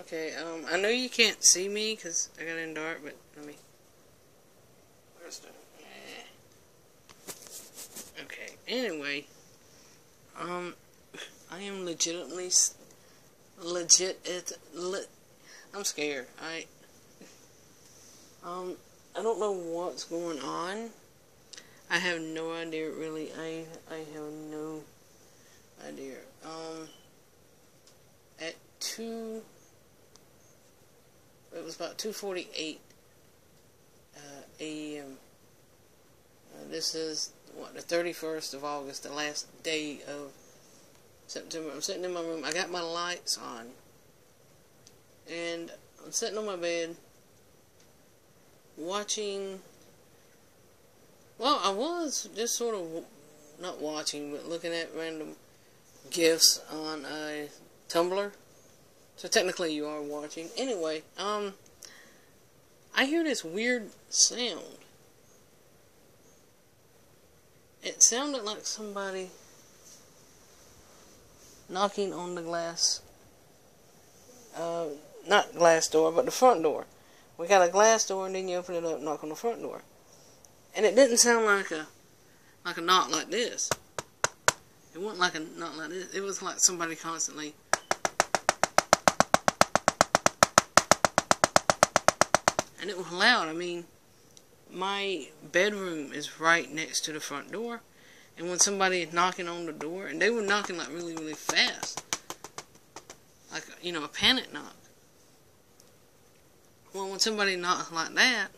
Okay, I know you can't see me because I got in dark, but let me. Where's the. Okay, anyway, I am legitimately. I'm scared. I don't know what's going on. I have no idea, really. I have no idea. At it was about 2:48 a.m. This is, what, the 31st of August, the last day of September. I'm sitting in my room. I got my lights on. And I'm sitting on my bed watching. Well, I was just sort of not watching, but looking at random GIFs on a Tumblr. So technically you are watching. Anyway, I hear this weird sound. It sounded like somebody knocking on the glass. Not glass door, but the front door. We got a glass door, and then you open it up and knock on the front door. And it didn't sound like a knock like this. It wasn't like a knock like this. It was like somebody constantly. And it was loud. I mean, my bedroom is right next to the front door. And when somebody is knocking on the door, and they were knocking like really, really fast. Like, you know, a panic knock. Well, when somebody knocks like that,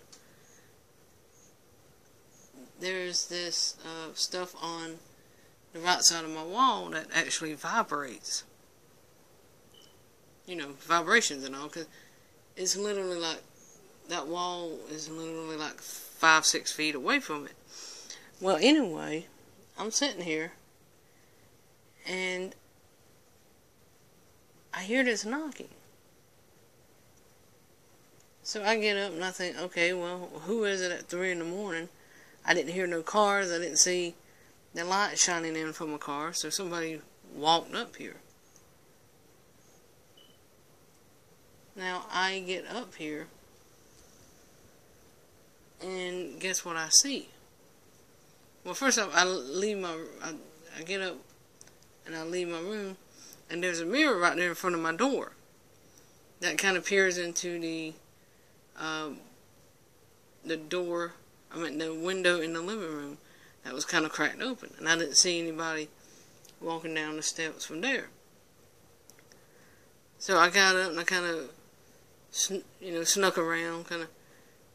there's this stuff on the right side of my wall that actually vibrates. You know, vibrations and all, because it's literally like, that wall is literally like 5-6 feet away from it. Well, anyway, I'm sitting here, and I hear this knocking. So I get up and I think, okay, well, who is it at 3 in the morning? I didn't hear no cars. I didn't see the light shining in from a car. So somebody walked up here. Now I get up here, and guess what I see? Well, first off, I get up and I leave my room, and there's a mirror right there in front of my door that kind of peers into the door, the window in the living room that was kind of cracked open, and I didn't see anybody walking down the steps from there. So I got up and I kind of, snuck around, kind of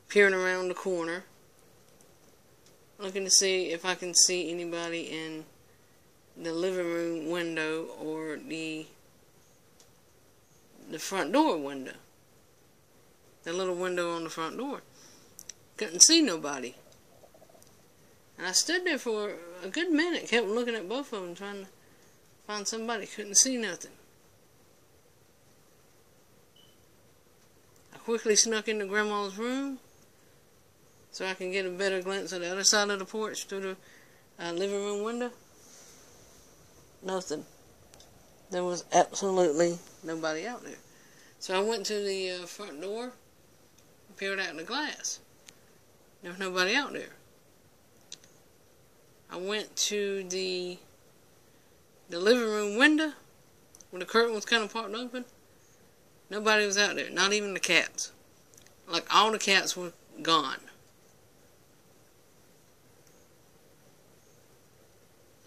peering around the corner, looking to see if I can see anybody in the living room window or the front door window. The little window on the front door. Couldn't see nobody. And I stood there for a good minute, kept looking at both of them, trying to find somebody. Couldn't see nothing. I quickly snuck into Grandma's room so I can get a better glimpse of the other side of the porch through the living room window. Nothing. There was absolutely nobody out there. So I went to the front door, peered out the glass. There was nobody out there. I went to the living room window where the curtain was kind of parted open. Nobody was out there, not even the cats. Like, all the cats were gone.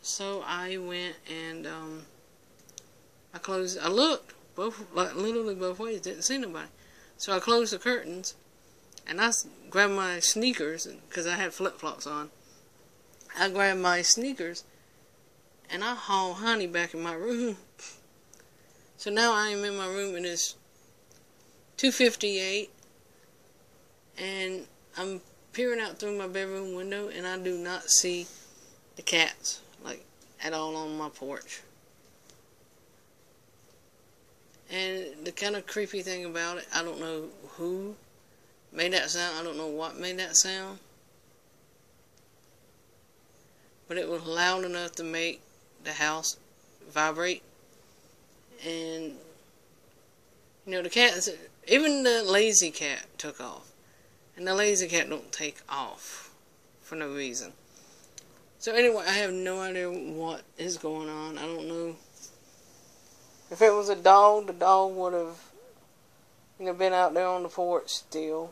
So I went and I looked literally both ways, didn't see nobody. So I closed the curtains, and I grabbed my sneakers, because I had flip-flops on. I grabbed my sneakers, and I hauled Honey back in my room. So now I am in my room, and it's 2:58, and I'm peering out through my bedroom window, and I do not see the cats, like, at all on my porch. And the kind of creepy thing about it, I don't know who made that sound. I don't know what made that sound. But it was loud enough to make the house vibrate. And You know, the cats, even the lazy cat took off. And the lazy cat don't take off for no reason. So anyway, I have no idea what is going on. I don't know. If it was a dog, the dog would have, you know, been out there on the porch still.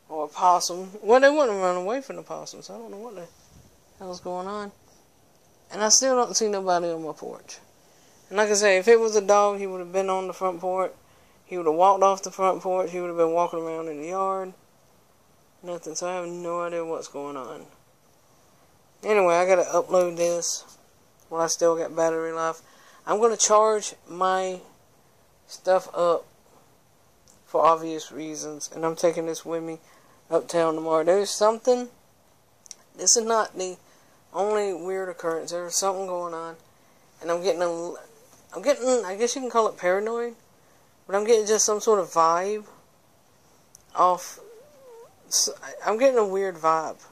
Or a possum. Well, they wouldn't run away from the possum, so I don't know what the hell's going on. And I still don't see nobody on my porch. And like I say, if it was a dog, he would have been on the front porch. He would have walked off the front porch. He would have been walking around in the yard. Nothing. So I have no idea what's going on. Anyway, I gotta upload this while I still got battery life. I'm gonna charge my stuff up for obvious reasons. And I'm taking this with me uptown tomorrow. There's something. This is not the only weird occurrence. There's something going on. And I'm getting, I guess you can call it paranoid. But I'm getting just some sort of vibe off. I'm getting a weird vibe.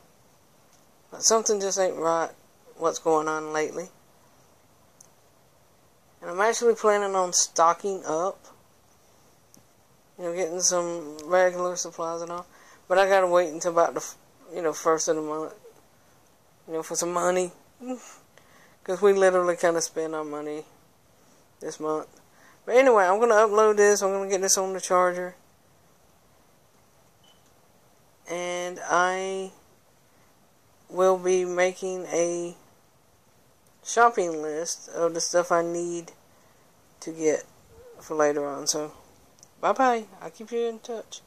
Something just ain't right what's going on lately. And I'm actually planning on stocking up. You know, getting some regular supplies and all. But I gotta wait until about the, you know, first of the month. You know, for some money. Because we literally kind of spend our money this month. But anyway, I'm going to upload this. I'm going to get this on the charger. And I will be making a shopping list of the stuff I need to get for later on. So, bye-bye. I'll keep you in touch.